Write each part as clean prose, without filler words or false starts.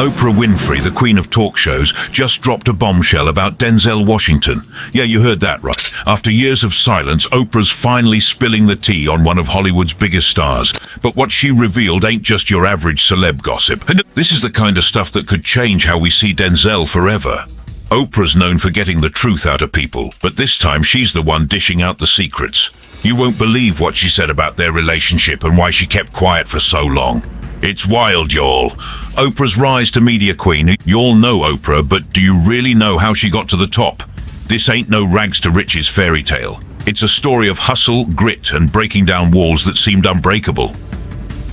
Oprah Winfrey, the queen of talk shows, just dropped a bombshell about Denzel Washington. Yeah, you heard that right. After years of silence, Oprah's finally spilling the tea on one of Hollywood's biggest stars. But what she revealed ain't just your average celeb gossip. This is the kind of stuff that could change how we see Denzel forever. Oprah's known for getting the truth out of people, but this time she's the one dishing out the secrets. You won't believe what she said about their relationship and why she kept quiet for so long. It's wild, y'all. Oprah's rise to media queen. You all know Oprah, but do you really know how she got to the top? This ain't no rags to riches fairy tale. It's a story of hustle, grit, and breaking down walls that seemed unbreakable.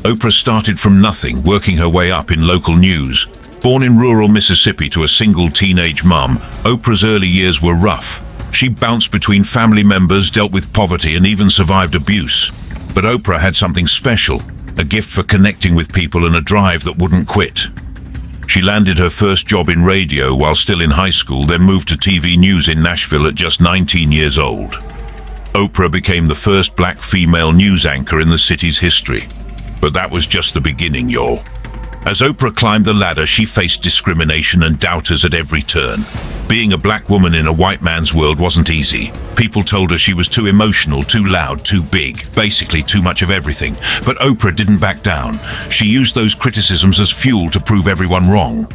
Oprah started from nothing, working her way up in local news. Born in rural Mississippi to a single teenage mum, Oprah's early years were rough. She bounced between family members, dealt with poverty, and even survived abuse. But Oprah had something special. A gift for connecting with people and a drive that wouldn't quit. She landed her first job in radio while still in high school, then moved to TV news in Nashville at just 19 years old. Oprah became the first black female news anchor in the city's history. But that was just the beginning, y'all. As Oprah climbed the ladder, she faced discrimination and doubters at every turn. Being a black woman in a white man's world wasn't easy. People told her she was too emotional, too loud, too big, basically too much of everything. But Oprah didn't back down. She used those criticisms as fuel to prove everyone wrong.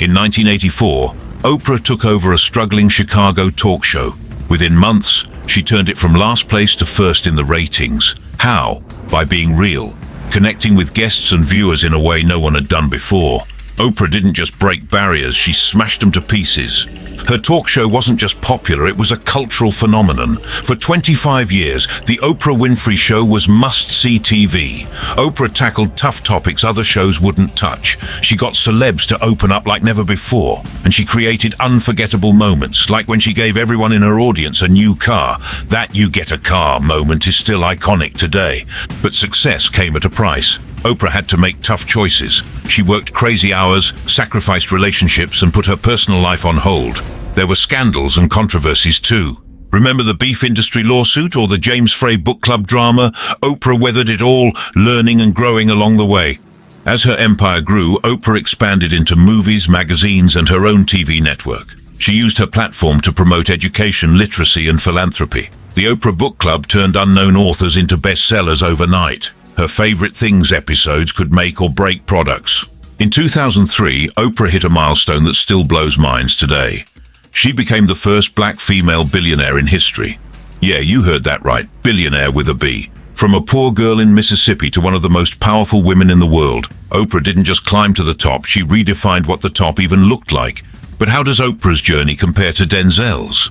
In 1984, Oprah took over a struggling Chicago talk show. Within months, she turned it from last place to first in the ratings. How? By being real, connecting with guests and viewers in a way no one had done before. Oprah didn't just break barriers, she smashed them to pieces. Her talk show wasn't just popular, it was a cultural phenomenon. For 25 years, the Oprah Winfrey Show was must-see TV. Oprah tackled tough topics other shows wouldn't touch. She got celebs to open up like never before, and she created unforgettable moments, like when she gave everyone in her audience a new car. That "you get a car" moment is still iconic today. But success came at a price. Oprah had to make tough choices. She worked crazy hours, sacrificed relationships, and put her personal life on hold. There were scandals and controversies too. Remember the beef industry lawsuit or the James Frey book club drama? Oprah weathered it all, learning and growing along the way. As her empire grew, Oprah expanded into movies, magazines, and her own TV network. She used her platform to promote education, literacy, and philanthropy. The Oprah Book Club turned unknown authors into bestsellers overnight. Her favorite things episodes could make or break products. In 2003, Oprah hit a milestone that still blows minds today. She became the first black female billionaire in history. Yeah, you heard that right, billionaire with a B. From a poor girl in Mississippi to one of the most powerful women in the world, Oprah didn't just climb to the top, she redefined what the top even looked like. But how does Oprah's journey compare to Denzel's?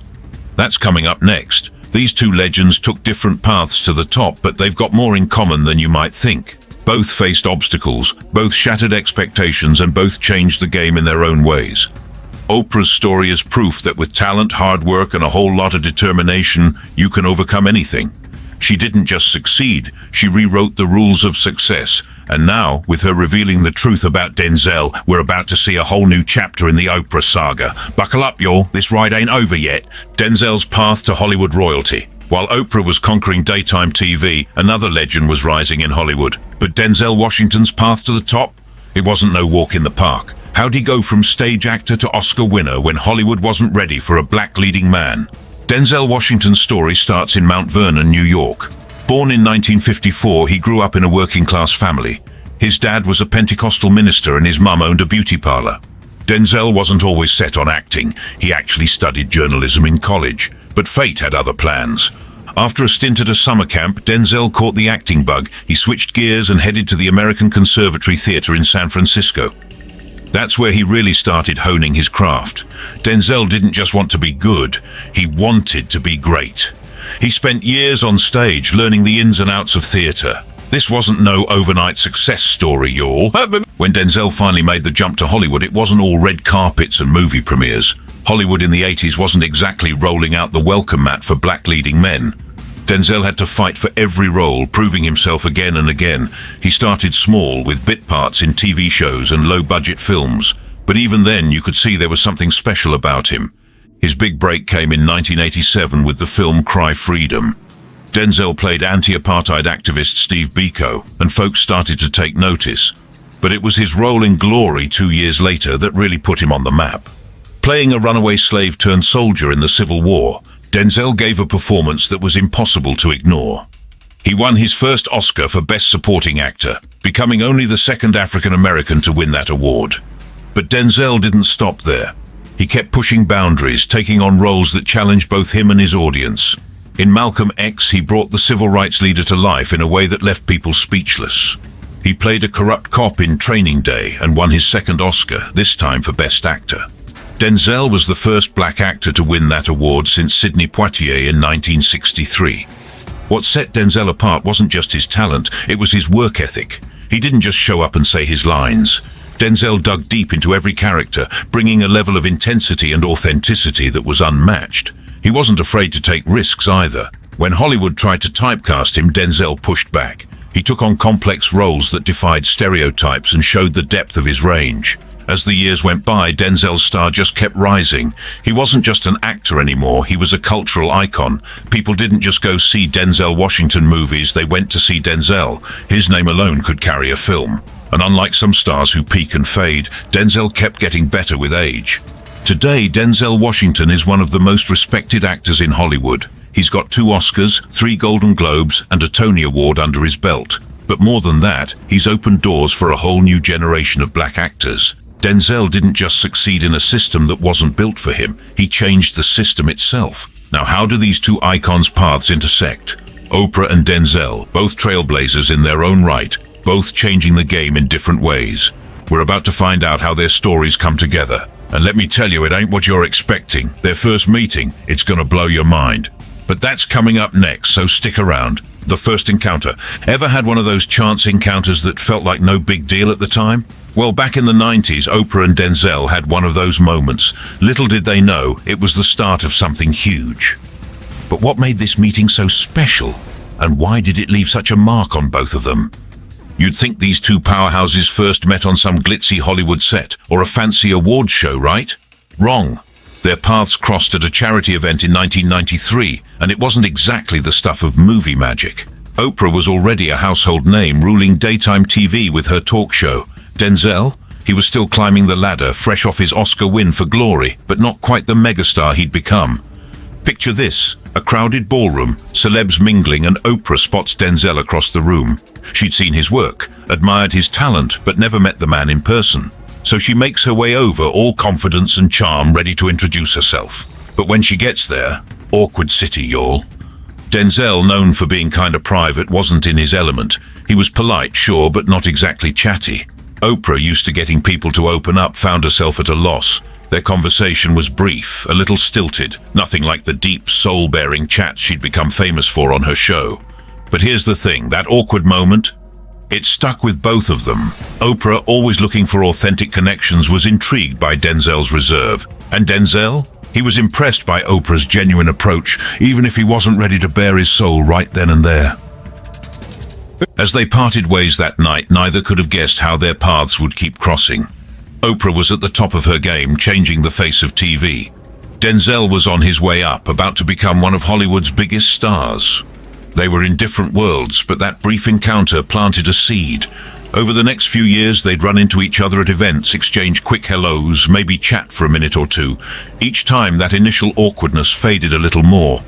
That's coming up next. These two legends took different paths to the top, but they've got more in common than you might think. Both faced obstacles, both shattered expectations, and both changed the game in their own ways. Oprah's story is proof that with talent, hard work, and a whole lot of determination, you can overcome anything. She didn't just succeed, she rewrote the rules of success. And now, with her revealing the truth about Denzel, we're about to see a whole new chapter in the Oprah saga. Buckle up, y'all, this ride ain't over yet. Denzel's path to Hollywood royalty. While Oprah was conquering daytime TV, another legend was rising in Hollywood. But Denzel Washington's path to the top? It wasn't no walk in the park. How'd he go from stage actor to Oscar winner when Hollywood wasn't ready for a black leading man? Denzel Washington's story starts in Mount Vernon, New York. Born in 1954, he grew up in a working-class family. His dad was a Pentecostal minister and his mum owned a beauty parlor. Denzel wasn't always set on acting. He actually studied journalism in college, but fate had other plans. After a stint at a summer camp, Denzel caught the acting bug. He switched gears and headed to the American Conservatory Theater in San Francisco. That's where he really started honing his craft. Denzel didn't just want to be good, he wanted to be great. He spent years on stage learning the ins and outs of theater. This wasn't no overnight success story, y'all. When Denzel finally made the jump to Hollywood, it wasn't all red carpets and movie premieres. Hollywood in the 80s wasn't exactly rolling out the welcome mat for black leading men. Denzel had to fight for every role, proving himself again and again. He started small, with bit parts in TV shows and low-budget films. But even then, you could see there was something special about him. His big break came in 1987 with the film Cry Freedom. Denzel played anti-apartheid activist Steve Biko, and folks started to take notice. But it was his role in Glory 2 years later that really put him on the map. Playing a runaway slave turned soldier in the Civil War, Denzel gave a performance that was impossible to ignore. He won his first Oscar for Best Supporting Actor, becoming only the second African American to win that award. But Denzel didn't stop there. He kept pushing boundaries, taking on roles that challenged both him and his audience. In Malcolm X, he brought the civil rights leader to life in a way that left people speechless. He played a corrupt cop in Training Day and won his second Oscar, this time for Best Actor. Denzel was the first black actor to win that award since Sidney Poitier in 1963. What set Denzel apart wasn't just his talent, it was his work ethic. He didn't just show up and say his lines. Denzel dug deep into every character, bringing a level of intensity and authenticity that was unmatched. He wasn't afraid to take risks either. When Hollywood tried to typecast him, Denzel pushed back. He took on complex roles that defied stereotypes and showed the depth of his range. As the years went by, Denzel's star just kept rising. He wasn't just an actor anymore, he was a cultural icon. People didn't just go see Denzel Washington movies, they went to see Denzel. His name alone could carry a film. And unlike some stars who peak and fade, Denzel kept getting better with age. Today, Denzel Washington is one of the most respected actors in Hollywood. He's got 2 Oscars, 3 Golden Globes, and a Tony Award under his belt. But more than that, he's opened doors for a whole new generation of black actors. Denzel didn't just succeed in a system that wasn't built for him, he changed the system itself. Now, how do these two icons' paths intersect? Oprah and Denzel, both trailblazers in their own right, both changing the game in different ways. We're about to find out how their stories come together. And let me tell you, it ain't what you're expecting. Their first meeting, it's gonna blow your mind. But that's coming up next, so stick around. The first encounter. Ever had one of those chance encounters that felt like no big deal at the time? Well, back in the 90s, Oprah and Denzel had one of those moments. Little did they know, it was the start of something huge. But what made this meeting so special? And why did it leave such a mark on both of them? You'd think these two powerhouses first met on some glitzy Hollywood set or a fancy awards show, right? Wrong. Their paths crossed at a charity event in 1993, and it wasn't exactly the stuff of movie magic. Oprah was already a household name, ruling daytime TV with her talk show. Denzel? He was still climbing the ladder, fresh off his Oscar win for Glory, but not quite the megastar he'd become. Picture this, a crowded ballroom, celebs mingling, and Oprah spots Denzel across the room. She'd seen his work, admired his talent, but never met the man in person. So she makes her way over, all confidence and charm, ready to introduce herself. But when she gets there, awkward city, y'all. Denzel, known for being kinda private, wasn't in his element. He was polite, sure, but not exactly chatty. Oprah, used to getting people to open up, found herself at a loss. Their conversation was brief, a little stilted, nothing like the deep, soul-bearing chats she'd become famous for on her show. But here's the thing, that awkward moment, it stuck with both of them. Oprah, always looking for authentic connections, was intrigued by Denzel's reserve. And Denzel? He was impressed by Oprah's genuine approach, even if he wasn't ready to bare his soul right then and there. As they parted ways that night, neither could have guessed how their paths would keep crossing. Oprah was at the top of her game, changing the face of TV. Denzel was on his way up, about to become one of Hollywood's biggest stars. They were in different worlds, but that brief encounter planted a seed. Over the next few years, they'd run into each other at events, exchange quick hellos, maybe chat for a minute or two. Each time, that initial awkwardness faded a little more.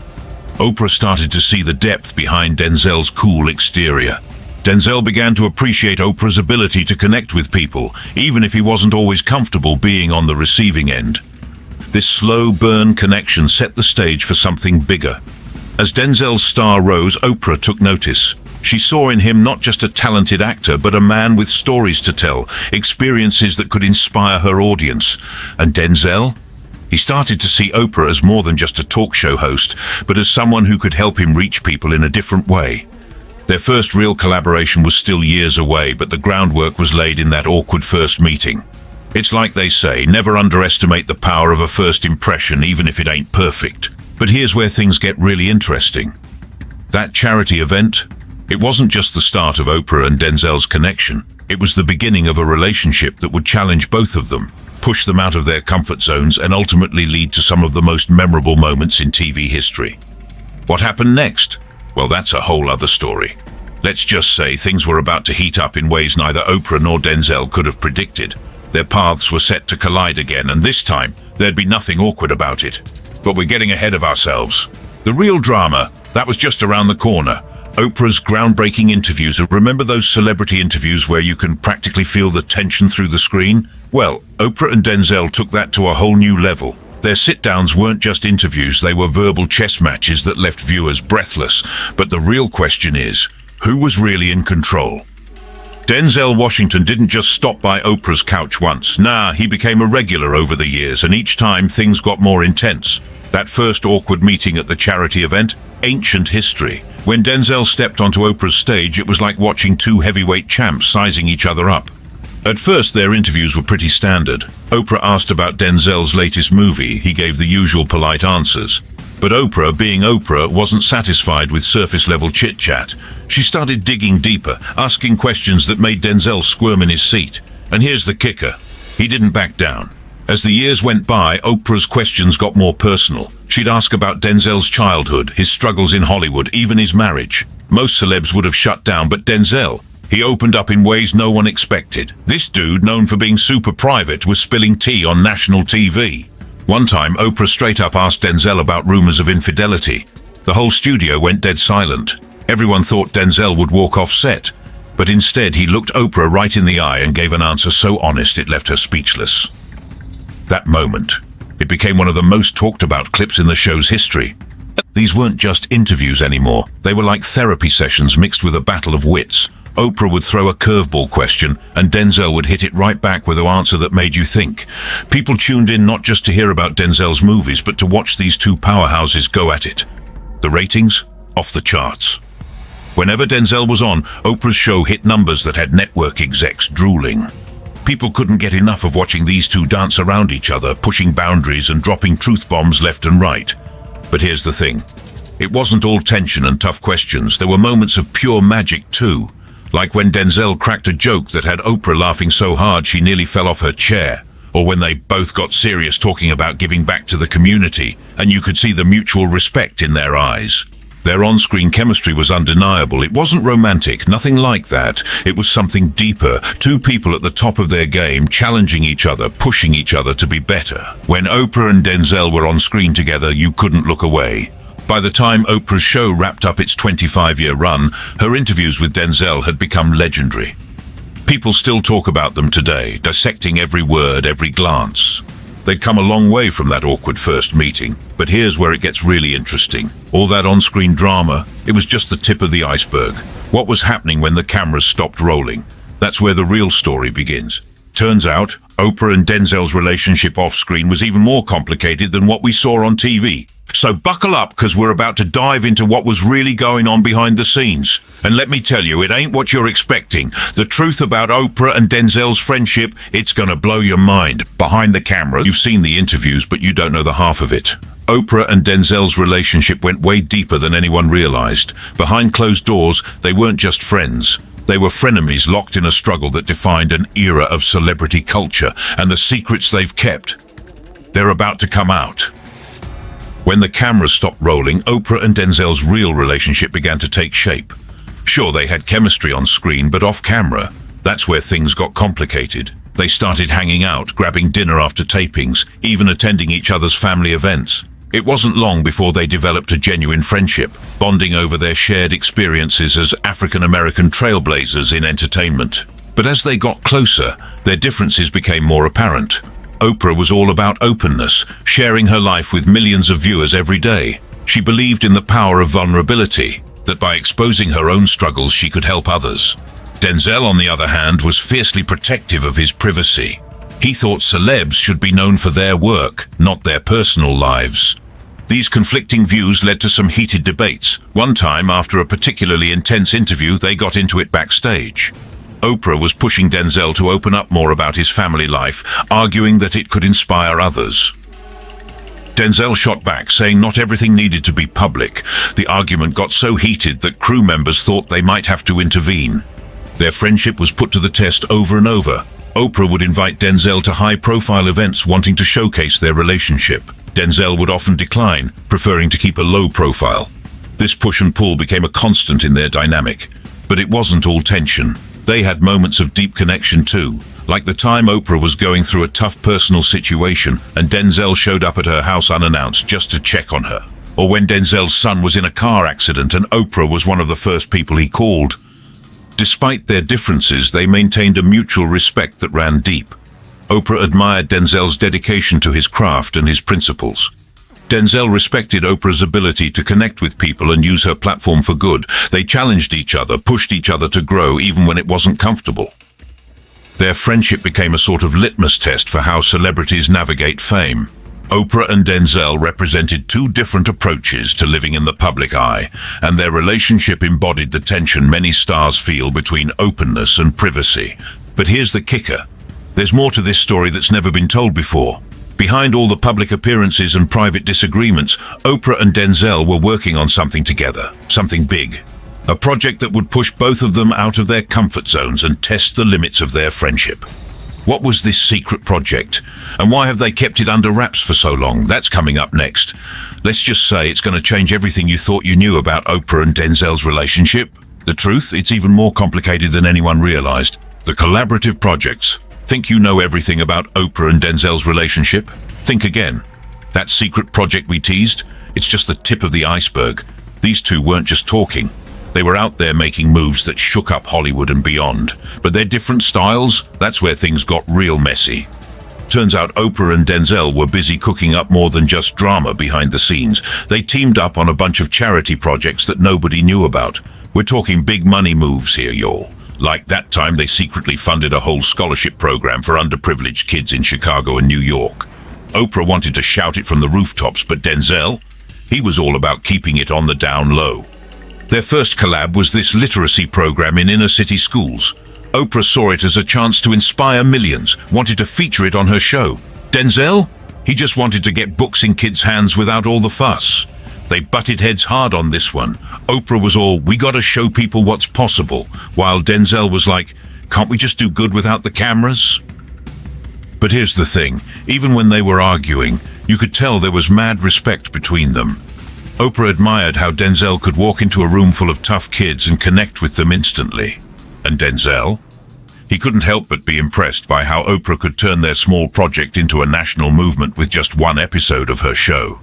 Oprah started to see the depth behind Denzel's cool exterior. Denzel began to appreciate Oprah's ability to connect with people, even if he wasn't always comfortable being on the receiving end. This slow burn connection set the stage for something bigger. As Denzel's star rose, Oprah took notice. She saw in him not just a talented actor, but a man with stories to tell, experiences that could inspire her audience. And Denzel? He started to see Oprah as more than just a talk show host, but as someone who could help him reach people in a different way. Their first real collaboration was still years away, but the groundwork was laid in that awkward first meeting. It's like they say, never underestimate the power of a first impression, even if it ain't perfect. But here's where things get really interesting. That charity event, it wasn't just the start of Oprah and Denzel's connection. It was the beginning of a relationship that would challenge both of them, push them out of their comfort zones, and ultimately lead to some of the most memorable moments in TV history. What happened next? Well, that's a whole other story. Let's just say things were about to heat up in ways neither Oprah nor Denzel could have predicted. Their paths were set to collide again, and this time, there'd be nothing awkward about it. But we're getting ahead of ourselves. The real drama, that was just around the corner. Oprah's groundbreaking interviews. Remember those celebrity interviews where you can practically feel the tension through the screen? Well, Oprah and Denzel took that to a whole new level. Their sit-downs weren't just interviews, they were verbal chess matches that left viewers breathless. But the real question is, who was really in control? Denzel Washington didn't just stop by Oprah's couch once. Nah, he became a regular over the years, and each time things got more intense. That first awkward meeting at the charity event? Ancient history. When Denzel stepped onto Oprah's stage, it was like watching two heavyweight champs sizing each other up. At first, their interviews were pretty standard. Oprah asked about Denzel's latest movie. He gave the usual polite answers. But Oprah, being Oprah, wasn't satisfied with surface-level chit-chat. She started digging deeper, asking questions that made Denzel squirm in his seat. And here's the kicker. He didn't back down. As the years went by, Oprah's questions got more personal. She'd ask about Denzel's childhood, his struggles in Hollywood, even his marriage. Most celebs would have shut down, but Denzel, he opened up in ways no one expected. This dude, known for being super private, was spilling tea on national TV. One time, Oprah straight up asked Denzel about rumors of infidelity. The whole studio went dead silent. Everyone thought Denzel would walk off set. But instead, he looked Oprah right in the eye and gave an answer so honest it left her speechless. That moment, it became one of the most talked about clips in the show's history. These weren't just interviews anymore. They were like therapy sessions mixed with a battle of wits. Oprah would throw a curveball question, and Denzel would hit it right back with an answer that made you think. People tuned in not just to hear about Denzel's movies, but to watch these two powerhouses go at it. The ratings? Off the charts. Whenever Denzel was on, Oprah's show hit numbers that had network execs drooling. People couldn't get enough of watching these two dance around each other, pushing boundaries and dropping truth bombs left and right. But here's the thing. It wasn't all tension and tough questions. There were moments of pure magic too. Like when Denzel cracked a joke that had Oprah laughing so hard she nearly fell off her chair. Or when they both got serious talking about giving back to the community, and you could see the mutual respect in their eyes. Their on-screen chemistry was undeniable. It wasn't romantic, nothing like that. It was something deeper. Two people at the top of their game, challenging each other, pushing each other to be better. When Oprah and Denzel were on screen together, you couldn't look away. By the time Oprah's show wrapped up its 25-year run, her interviews with Denzel had become legendary. People still talk about them today, dissecting every word, every glance. They'd come a long way from that awkward first meeting, but here's where it gets really interesting. All that on-screen drama, it was just the tip of the iceberg. What was happening when the cameras stopped rolling? That's where the real story begins. Turns out, Oprah and Denzel's relationship off-screen was even more complicated than what we saw on TV. So buckle up, because we're about to dive into what was really going on behind the scenes. And let me tell you, it ain't what you're expecting. The truth about Oprah and Denzel's friendship, it's gonna blow your mind. Behind the camera, you've seen the interviews, but you don't know the half of it. Oprah and Denzel's relationship went way deeper than anyone realized. Behind closed doors, they weren't just friends. They were frenemies locked in a struggle that defined an era of celebrity culture, and the secrets they've kept, they're about to come out. When the cameras stopped rolling, Oprah and Denzel's real relationship began to take shape. Sure, they had chemistry on screen, but off camera, that's where things got complicated. They started hanging out, grabbing dinner after tapings, even attending each other's family events. It wasn't long before they developed a genuine friendship, bonding over their shared experiences as African-American trailblazers in entertainment. But as they got closer, their differences became more apparent. Oprah was all about openness, sharing her life with millions of viewers every day. She believed in the power of vulnerability, that by exposing her own struggles she could help others. Denzel, on the other hand, was fiercely protective of his privacy. He thought celebs should be known for their work, not their personal lives. These conflicting views led to some heated debates. One time, after a particularly intense interview, they got into it backstage. Oprah was pushing Denzel to open up more about his family life, arguing that it could inspire others. Denzel shot back, saying not everything needed to be public. The argument got so heated that crew members thought they might have to intervene. Their friendship was put to the test over and over. Oprah would invite Denzel to high-profile events wanting to showcase their relationship. Denzel would often decline, preferring to keep a low profile. This push and pull became a constant in their dynamic. But it wasn't all tension. They had moments of deep connection too, like the time Oprah was going through a tough personal situation and Denzel showed up at her house unannounced just to check on her. Or when Denzel's son was in a car accident and Oprah was one of the first people he called. Despite their differences, they maintained a mutual respect that ran deep. Oprah admired Denzel's dedication to his craft and his principles. Denzel respected Oprah's ability to connect with people and use her platform for good. They challenged each other, pushed each other to grow even when it wasn't comfortable. Their friendship became a sort of litmus test for how celebrities navigate fame. Oprah and Denzel represented two different approaches to living in the public eye, and their relationship embodied the tension many stars feel between openness and privacy. But here's the kicker. There's more to this story that's never been told before. Behind all the public appearances and private disagreements, Oprah and Denzel were working on something together, something big. A project that would push both of them out of their comfort zones and test the limits of their friendship. What was this secret project? And why have they kept it under wraps for so long? That's coming up next. Let's just say it's going to change everything you thought you knew about Oprah and Denzel's relationship. The truth, it's even more complicated than anyone realized. The collaborative projects. Think you know everything about Oprah and Denzel's relationship? Think again. That secret project we teased? It's just the tip of the iceberg. These two weren't just talking. They were out there making moves that shook up Hollywood and beyond. But their different styles, that's where things got real messy. Turns out Oprah and Denzel were busy cooking up more than just drama behind the scenes. They teamed up on a bunch of charity projects that nobody knew about. We're talking big money moves here, y'all. Like that time they secretly funded a whole scholarship program for underprivileged kids in Chicago and New York. Oprah wanted to shout it from the rooftops, but Denzel, he was all about keeping it on the down low. Their first collab was this literacy program in inner city schools. Oprah saw it as a chance to inspire millions, wanted to feature it on her show. Denzel? He just wanted to get books in kids' hands without all the fuss. They butted heads hard on this one. Oprah was all, we gotta show people what's possible, while Denzel was like, can't we just do good without the cameras? But here's the thing, even when they were arguing, you could tell there was mad respect between them. Oprah admired how Denzel could walk into a room full of tough kids and connect with them instantly. And Denzel? He couldn't help but be impressed by how Oprah could turn their small project into a national movement with just one episode of her show.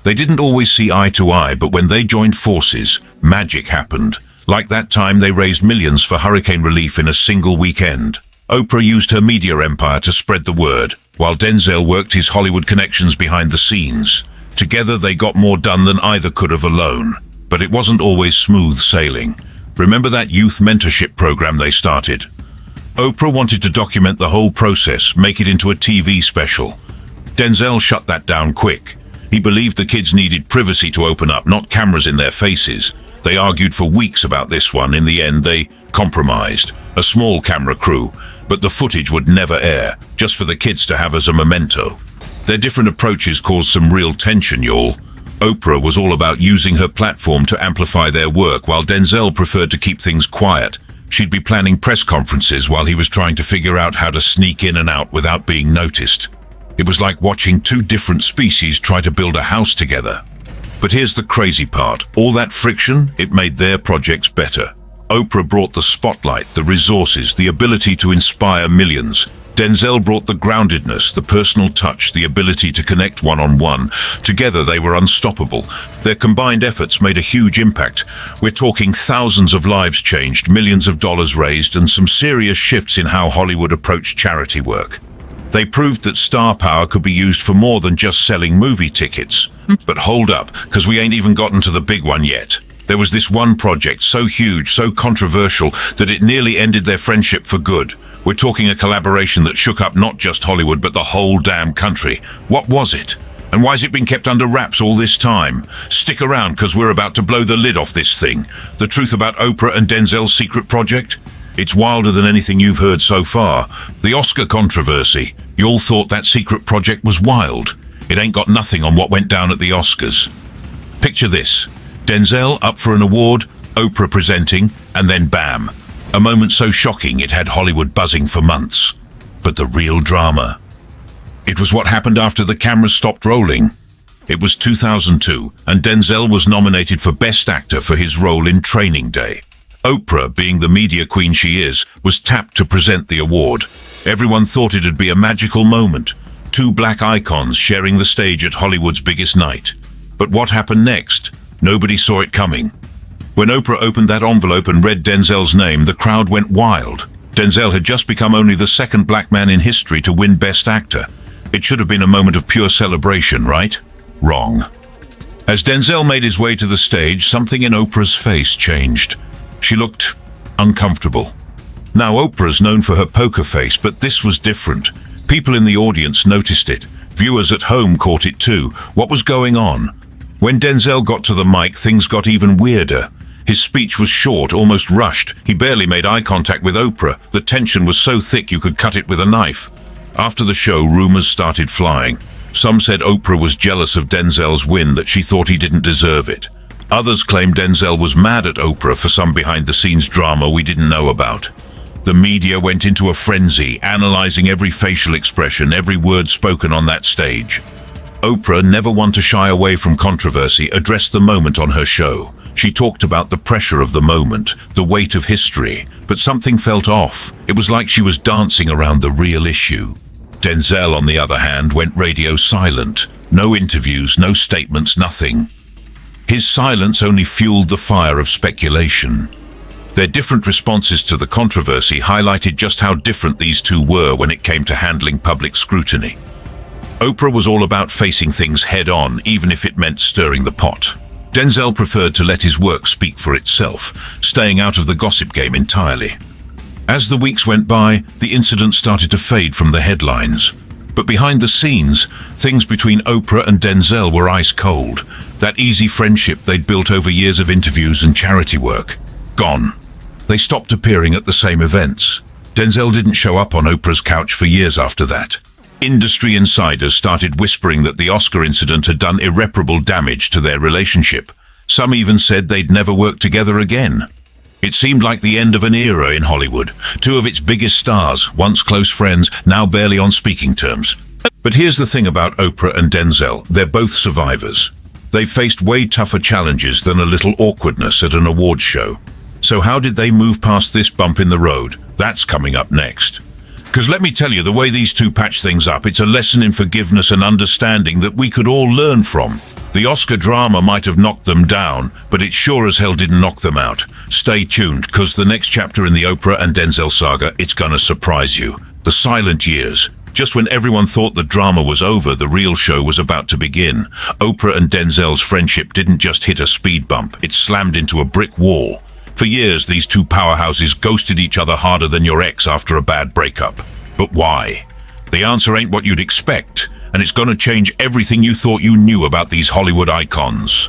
They didn't always see eye to eye, but when they joined forces, magic happened. Like that time they raised millions for hurricane relief in a single weekend. Oprah used her media empire to spread the word, while Denzel worked his Hollywood connections behind the scenes. Together they got more done than either could have alone. But it wasn't always smooth sailing. Remember that youth mentorship program they started? Oprah wanted to document the whole process, make it into a TV special. Denzel shut that down quick. He believed the kids needed privacy to open up, not cameras in their faces. They argued for weeks about this one. In the end, they compromised. A small camera crew, but the footage would never air, just for the kids to have as a memento. Their different approaches caused some real tension, y'all. Oprah was all about using her platform to amplify their work, while Denzel preferred to keep things quiet. She'd be planning press conferences while he was trying to figure out how to sneak in and out without being noticed. It was like watching two different species try to build a house together. But here's the crazy part. All that friction, it made their projects better. Oprah brought the spotlight, the resources, the ability to inspire millions. Denzel brought the groundedness, the personal touch, the ability to connect one-on-one. Together they were unstoppable. Their combined efforts made a huge impact. We're talking thousands of lives changed, millions of dollars raised, and some serious shifts in how Hollywood approached charity work. They proved that star power could be used for more than just selling movie tickets. But hold up, because we ain't even gotten to the big one yet. There was this one project so huge, so controversial, that it nearly ended their friendship for good. We're talking a collaboration that shook up not just Hollywood, but the whole damn country. What was it? And why's it been kept under wraps all this time? Stick around, because we're about to blow the lid off this thing. The truth about Oprah and Denzel's secret project? It's wilder than anything you've heard so far. The Oscar controversy. You all thought that secret project was wild. It ain't got nothing on what went down at the Oscars. Picture this. Denzel up for an award, Oprah presenting, and then bam. A moment so shocking it had Hollywood buzzing for months. But the real drama. It was what happened after the cameras stopped rolling. It was 2002, and Denzel was nominated for Best Actor for his role in Training Day. Oprah, being the media queen she is, was tapped to present the award. Everyone thought it'd be a magical moment. Two black icons sharing the stage at Hollywood's biggest night. But what happened next? Nobody saw it coming. When Oprah opened that envelope and read Denzel's name, the crowd went wild. Denzel had just become only the second black man in history to win Best Actor. It should have been a moment of pure celebration, right? Wrong. As Denzel made his way to the stage, something in Oprah's face changed. She looked uncomfortable. Now, Oprah's known for her poker face, but this was different. People in the audience noticed it. Viewers at home caught it too. What was going on? When Denzel got to the mic, things got even weirder. His speech was short, almost rushed. He barely made eye contact with Oprah. The tension was so thick you could cut it with a knife. After the show, rumors started flying. Some said Oprah was jealous of Denzel's win, that she thought he didn't deserve it. Others claimed Denzel was mad at Oprah for some behind-the-scenes drama we didn't know about. The media went into a frenzy, analyzing every facial expression, every word spoken on that stage. Oprah, never one to shy away from controversy, addressed the moment on her show. She talked about the pressure of the moment, the weight of history, but something felt off. It was like she was dancing around the real issue. Denzel, on the other hand, went radio silent. No interviews, no statements, nothing. His silence only fueled the fire of speculation. Their different responses to the controversy highlighted just how different these two were when it came to handling public scrutiny. Oprah was all about facing things head-on, even if it meant stirring the pot. Denzel preferred to let his work speak for itself, staying out of the gossip game entirely. As the weeks went by, the incident started to fade from the headlines. But behind the scenes, things between Oprah and Denzel were ice cold. That easy friendship they'd built over years of interviews and charity work. Gone. They stopped appearing at the same events. Denzel didn't show up on Oprah's couch for years after that. Industry insiders started whispering that the Oscar incident had done irreparable damage to their relationship. Some even said they'd never work together again. It seemed like the end of an era in Hollywood. Two of its biggest stars, once close friends, now barely on speaking terms. But here's the thing about Oprah and Denzel. They're both survivors. They faced way tougher challenges than a little awkwardness at an awards show. So how did they move past this bump in the road? That's coming up next. Because let me tell you, the way these two patch things up, it's a lesson in forgiveness and understanding that we could all learn from. The Oscar drama might have knocked them down, but it sure as hell didn't knock them out. Stay tuned, because the next chapter in the Oprah and Denzel saga, it's gonna surprise you. The silent years. Just when everyone thought the drama was over, the real show was about to begin. Oprah and Denzel's friendship didn't just hit a speed bump, it slammed into a brick wall. For years, these two powerhouses ghosted each other harder than your ex after a bad breakup. But why? The answer ain't what you'd expect, and it's gonna change everything you thought you knew about these Hollywood icons.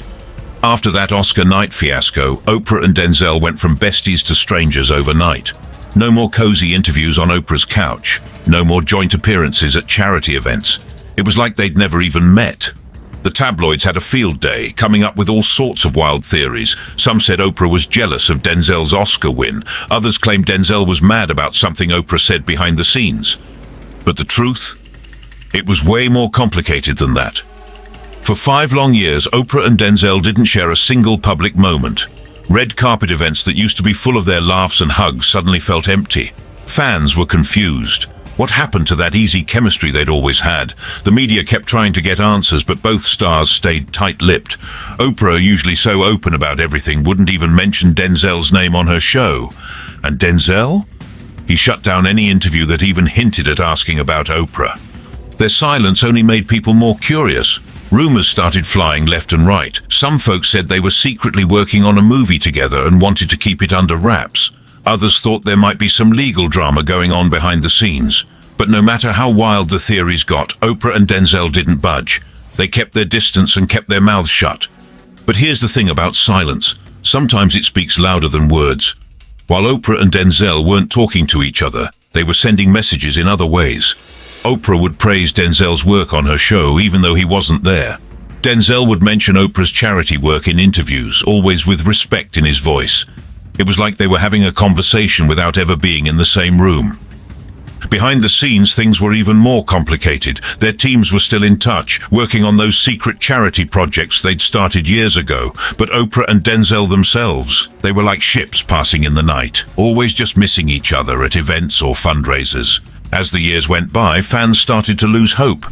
After that Oscar night fiasco, Oprah and Denzel went from besties to strangers overnight. No more cozy interviews on Oprah's couch. No more joint appearances at charity events. It was like they'd never even met. The tabloids had a field day, coming up with all sorts of wild theories. Some said Oprah was jealous of Denzel's Oscar win. Others claimed Denzel was mad about something Oprah said behind the scenes. But the truth? It was way more complicated than that. For 5 long years, Oprah and Denzel didn't share a single public moment. Red carpet events that used to be full of their laughs and hugs suddenly felt empty. Fans were confused. What happened to that easy chemistry they'd always had? The media kept trying to get answers, but both stars stayed tight-lipped. Oprah, usually so open about everything, wouldn't even mention Denzel's name on her show. And Denzel? He shut down any interview that even hinted at asking about Oprah. Their silence only made people more curious. Rumors started flying left and right. Some folks said they were secretly working on a movie together and wanted to keep it under wraps. Others thought there might be some legal drama going on behind the scenes. But no matter how wild the theories got, Oprah and Denzel didn't budge. They kept their distance and kept their mouths shut. But here's the thing about silence. Sometimes it speaks louder than words. While Oprah and Denzel weren't talking to each other, they were sending messages in other ways. Oprah would praise Denzel's work on her show even though he wasn't there. Denzel would mention Oprah's charity work in interviews, always with respect in his voice. It was like they were having a conversation without ever being in the same room. Behind the scenes, things were even more complicated. Their teams were still in touch, working on those secret charity projects they'd started years ago. But Oprah and Denzel themselves, they were like ships passing in the night, always just missing each other at events or fundraisers. As the years went by, fans started to lose hope.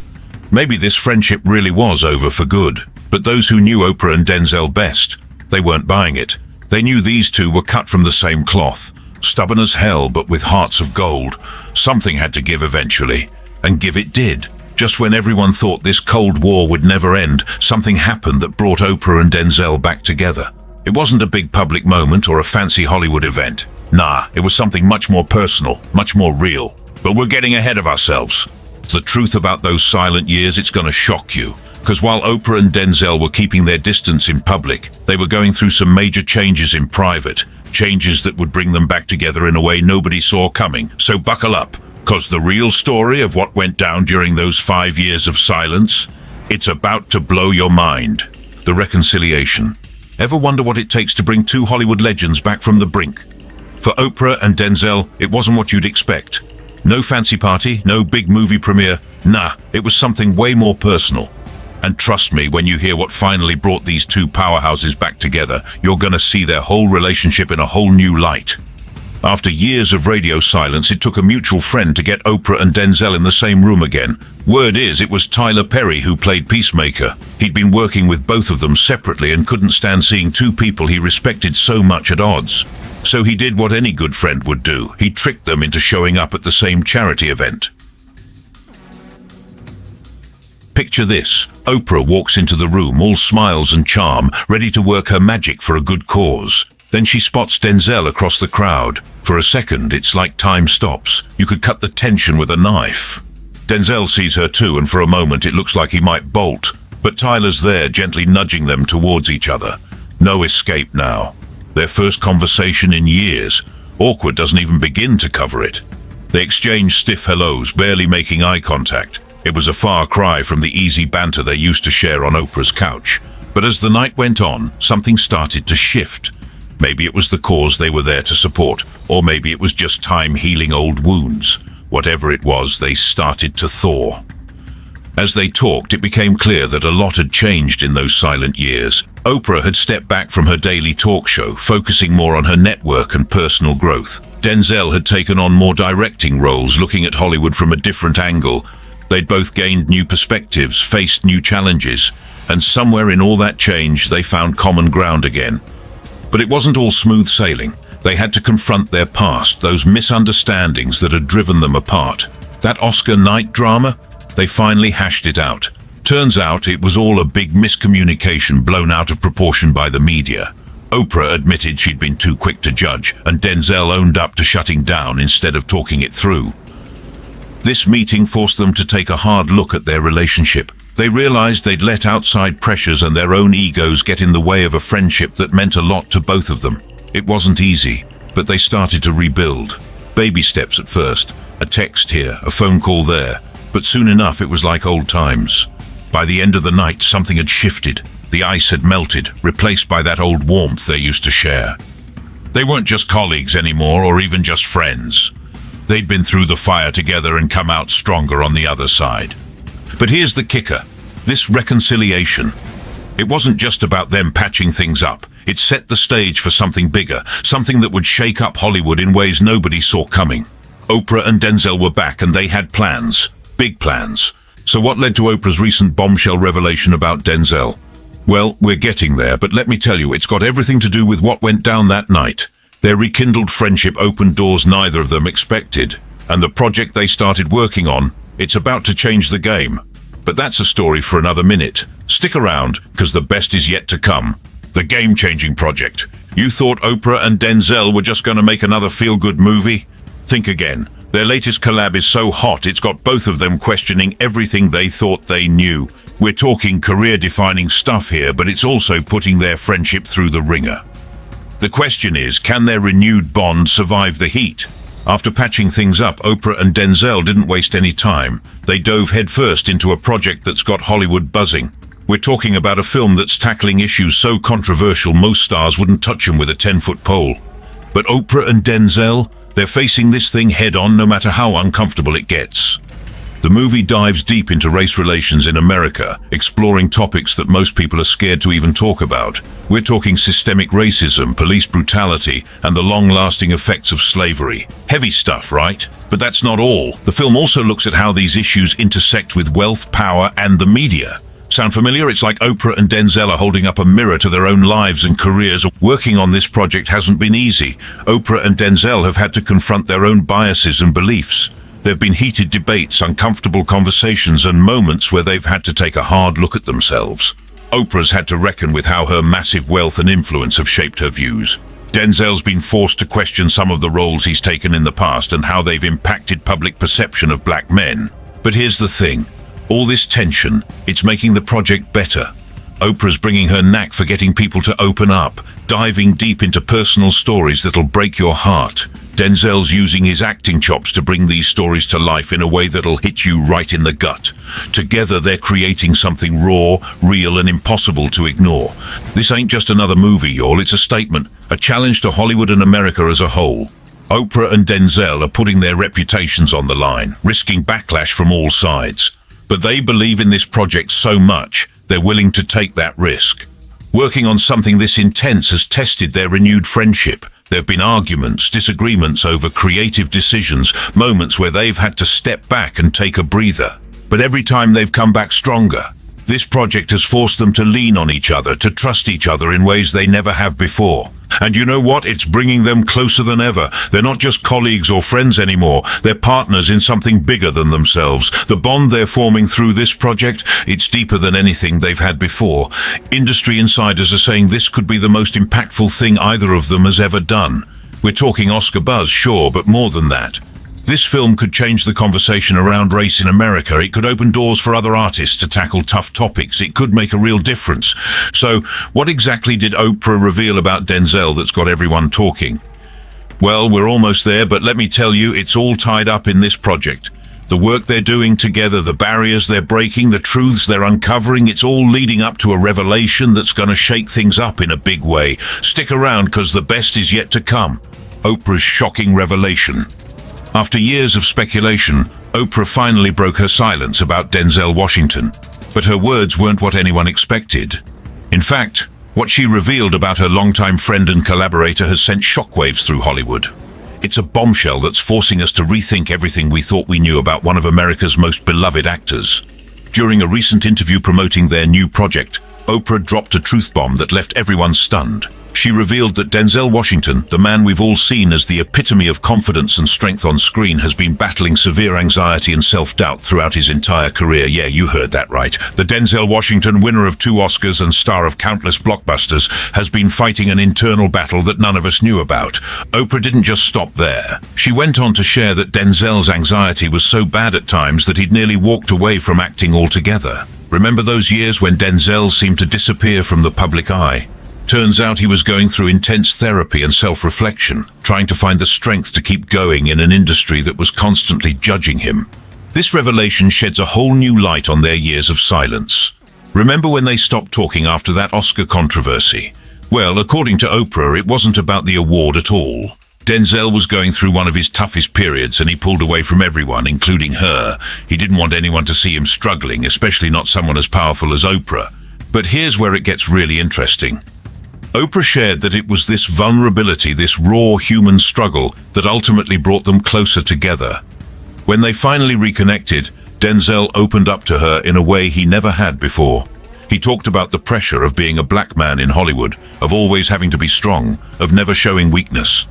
Maybe this friendship really was over for good. But those who knew Oprah and Denzel best, they weren't buying it. They knew these two were cut from the same cloth. Stubborn as hell, but with hearts of gold. Something had to give eventually, and give it did. Just when everyone thought this Cold War would never end, something happened that brought Oprah and Denzel back together. It wasn't a big public moment or a fancy Hollywood event. Nah, it was something much more personal, much more real. But we're getting ahead of ourselves. The truth about those silent years, it's gonna shock you. Because while Oprah and Denzel were keeping their distance in public, they were going through some major changes in private. Changes that would bring them back together in a way nobody saw coming. So buckle up, because the real story of what went down during those 5 years of silence, it's about to blow your mind. The reconciliation. Ever wonder what it takes to bring two Hollywood legends back from the brink? For Oprah and Denzel, it wasn't what you'd expect. No fancy party, no big movie premiere. Nah, it was something way more personal. And trust me, when you hear what finally brought these two powerhouses back together, you're gonna see their whole relationship in a whole new light. After years of radio silence, it took a mutual friend to get Oprah and Denzel in the same room again. Word is, it was Tyler Perry who played Peacemaker. He'd been working with both of them separately and couldn't stand seeing two people he respected so much at odds. So he did what any good friend would do. He tricked them into showing up at the same charity event. Picture this. Oprah walks into the room, all smiles and charm, ready to work her magic for a good cause. Then she spots Denzel across the crowd. For a second, it's like time stops. You could cut the tension with a knife. Denzel sees her too, and for a moment it looks like he might bolt. But Tyler's there, gently nudging them towards each other. No escape now. Their first conversation in years. Awkward doesn't even begin to cover it. They exchange stiff hellos, barely making eye contact. It was a far cry from the easy banter they used to share on Oprah's couch. But as the night went on, something started to shift. Maybe it was the cause they were there to support, or maybe it was just time healing old wounds. Whatever it was, they started to thaw. As they talked, it became clear that a lot had changed in those silent years. Oprah had stepped back from her daily talk show, focusing more on her network and personal growth. Denzel had taken on more directing roles, looking at Hollywood from a different angle. They'd both gained new perspectives, faced new challenges, and somewhere in all that change, they found common ground again. But it wasn't all smooth sailing. They had to confront their past, those misunderstandings that had driven them apart. That Oscar night drama, they finally hashed it out. Turns out it was all a big miscommunication blown out of proportion by the media. Oprah admitted she'd been too quick to judge, and Denzel owned up to shutting down instead of talking it through. This meeting forced them to take a hard look at their relationship. They realized they'd let outside pressures and their own egos get in the way of a friendship that meant a lot to both of them. It wasn't easy, but they started to rebuild. Baby steps at first, a text here, a phone call there, but soon enough it was like old times. By the end of the night, something had shifted. The ice had melted, replaced by that old warmth they used to share. They weren't just colleagues anymore, or even just friends. They'd been through the fire together and come out stronger on the other side. But here's the kicker. This reconciliation. It wasn't just about them patching things up. It set the stage for something bigger, something that would shake up Hollywood in ways nobody saw coming. Oprah and Denzel were back and they had plans. Big plans. So what led to Oprah's recent bombshell revelation about Denzel? Well, we're getting there, but let me tell you, it's got everything to do with what went down that night. Their rekindled friendship opened doors neither of them expected. And the project they started working on, it's about to change the game. But that's a story for another minute. Stick around, because the best is yet to come. The game-changing project. You thought Oprah and Denzel were just going to make another feel-good movie? Think again. Their latest collab is so hot, it's got both of them questioning everything they thought they knew. We're talking career-defining stuff here, but it's also putting their friendship through the ringer. The question is, can their renewed bond survive the heat? After patching things up, Oprah and Denzel didn't waste any time. They dove headfirst into a project that's got Hollywood buzzing. We're talking about a film that's tackling issues so controversial most stars wouldn't touch them with a 10-foot pole. But Oprah and Denzel, They're facing this thing head-on no matter how uncomfortable it gets. The movie dives deep into race relations in America, exploring topics that most people are scared to even talk about. We're talking systemic racism, police brutality, and the long-lasting effects of slavery. Heavy stuff, right? But that's not all. The film also looks at how these issues intersect with wealth, power, and the media. Sound familiar? It's like Oprah and Denzel are holding up a mirror to their own lives and careers. Working on this project hasn't been easy. Oprah and Denzel have had to confront their own biases and beliefs. There have been heated debates, uncomfortable conversations, and moments where they've had to take a hard look at themselves. Oprah's had to reckon with how her massive wealth and influence have shaped her views. Denzel's been forced to question some of the roles he's taken in the past and how they've impacted public perception of black men. But here's the thing. All this tension, it's making the project better. Oprah's bringing her knack for getting people to open up, diving deep into personal stories that'll break your heart. Denzel's using his acting chops to bring these stories to life in a way that'll hit you right in the gut. Together, they're creating something raw, real, and impossible to ignore. This ain't just another movie, y'all. It's a statement, a challenge to Hollywood and America as a whole. Oprah and Denzel are putting their reputations on the line, risking backlash from all sides. But they believe in this project so much, they're willing to take that risk. Working on something this intense has tested their renewed friendship. There have been arguments, disagreements over creative decisions, moments where they've had to step back and take a breather. But every time they've come back stronger. This project has forced them to lean on each other, to trust each other in ways they never have before. And you know what? It's bringing them closer than ever. They're not just colleagues or friends anymore. They're partners in something bigger than themselves. The bond they're forming through this project, it's deeper than anything they've had before. Industry insiders are saying this could be the most impactful thing either of them has ever done. We're talking Oscar buzz, sure, but more than that. This film could change the conversation around race in America. It could open doors for other artists to tackle tough topics. It could make a real difference. So, what exactly did Oprah reveal about Denzel that's got everyone talking? Well, we're almost there, but let me tell you, it's all tied up in this project. The work they're doing together, the barriers they're breaking, the truths they're uncovering, it's all leading up to a revelation that's going to shake things up in a big way. Stick around, because the best is yet to come. Oprah's shocking revelation. After years of speculation, Oprah finally broke her silence about Denzel Washington. But her words weren't what anyone expected. In fact, what she revealed about her longtime friend and collaborator has sent shockwaves through Hollywood. It's a bombshell that's forcing us to rethink everything we thought we knew about one of America's most beloved actors. During a recent interview promoting their new project, Oprah dropped a truth bomb that left everyone stunned. She revealed that Denzel Washington, the man we've all seen as the epitome of confidence and strength on screen, has been battling severe anxiety and self-doubt throughout his entire career. Yeah, you heard that right. The Denzel Washington, winner of 2 Oscars and star of countless blockbusters, has been fighting an internal battle that none of us knew about. Oprah didn't just stop there. She went on to share that Denzel's anxiety was so bad at times that he'd nearly walked away from acting altogether. Remember those years when Denzel seemed to disappear from the public eye? Turns out he was going through intense therapy and self-reflection, trying to find the strength to keep going in an industry that was constantly judging him. This revelation sheds a whole new light on their years of silence. Remember when they stopped talking after that Oscar controversy? Well, according to Oprah, it wasn't about the award at all. Denzel was going through one of his toughest periods and he pulled away from everyone, including her. He didn't want anyone to see him struggling, especially not someone as powerful as Oprah. But here's where it gets really interesting. Oprah shared that it was this vulnerability, this raw human struggle, that ultimately brought them closer together. When they finally reconnected, Denzel opened up to her in a way he never had before. He talked about the pressure of being a black man in Hollywood, of always having to be strong, of never showing weakness.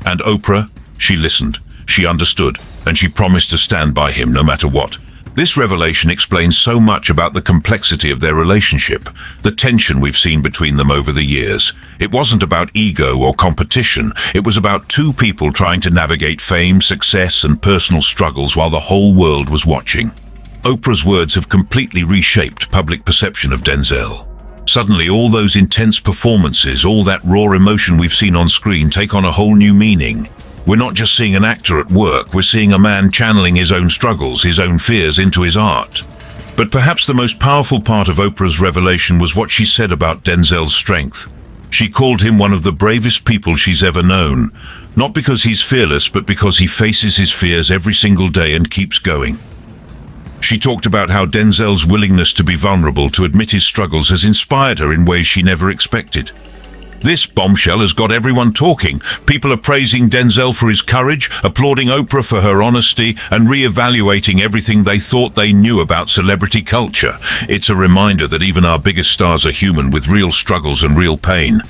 And Oprah, she listened, she understood, and she promised to stand by him no matter what. This revelation explains so much about the complexity of their relationship, the tension we've seen between them over the years. It wasn't about ego or competition. It was about 2 people trying to navigate fame, success, and personal struggles while the whole world was watching. Oprah's words have completely reshaped public perception of Denzel. Suddenly, all those intense performances, all that raw emotion we've seen on screen take on a whole new meaning. We're not just seeing an actor at work, we're seeing a man channeling his own struggles, his own fears into his art. But perhaps the most powerful part of Oprah's revelation was what she said about Denzel's strength. She called him one of the bravest people she's ever known, not because he's fearless, but because he faces his fears every single day and keeps going. She talked about how Denzel's willingness to be vulnerable, to admit his struggles, has inspired her in ways she never expected. This bombshell has got everyone talking. People are praising Denzel for his courage, applauding Oprah for her honesty, and re-evaluating everything they thought they knew about celebrity culture. It's a reminder that even our biggest stars are human, with real struggles and real pain.